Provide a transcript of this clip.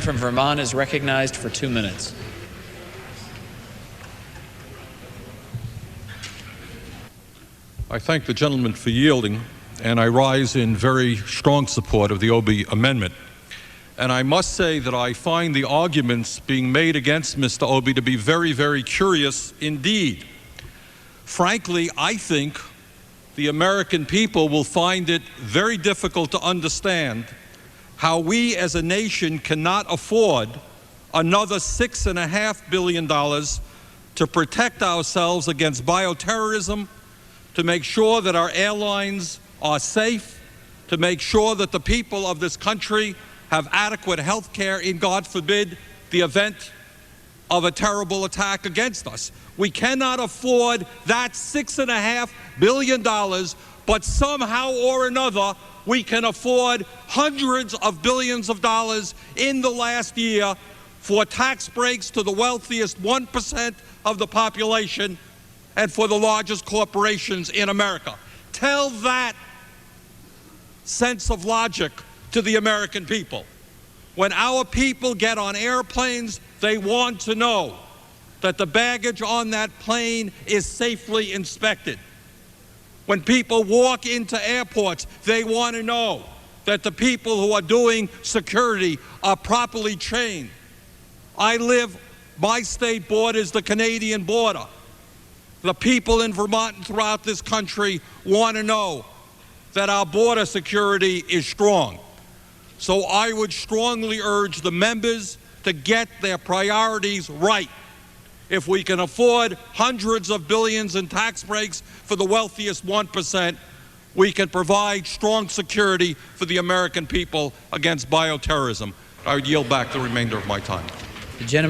from Vermont is recognized for 2 minutes. I thank the gentleman for yielding, and I rise in very strong support of the Obey amendment. And I must say that I find the arguments being made against Mr. Obey to be very, very curious indeed. Frankly, I think the American people will find it very difficult to understand how we as a nation cannot afford another $6.5 billion to protect ourselves against bioterrorism, to make sure that our airlines are safe, to make sure that the people of this country have adequate health care in, God forbid, the event of a terrible attack against us. We cannot afford that $6.5 billion, but somehow or another, we can afford hundreds of billions of dollars in the last year for tax breaks to the wealthiest 1% of the population and for the largest corporations in America. Tell that sense of logic to the American people. When our people get on airplanes, they want to know that the baggage on that plane is safely inspected. When people walk into airports, they want to know that the people who are doing security are properly trained. My state border is the Canadian border. The people in Vermont and throughout this country want to know that our border security is strong. So I would strongly urge the members to get their priorities right. If we can afford hundreds of billions in tax breaks for the wealthiest 1%, we can provide strong security for the American people against bioterrorism. I would yield back the remainder of my time. The gentleman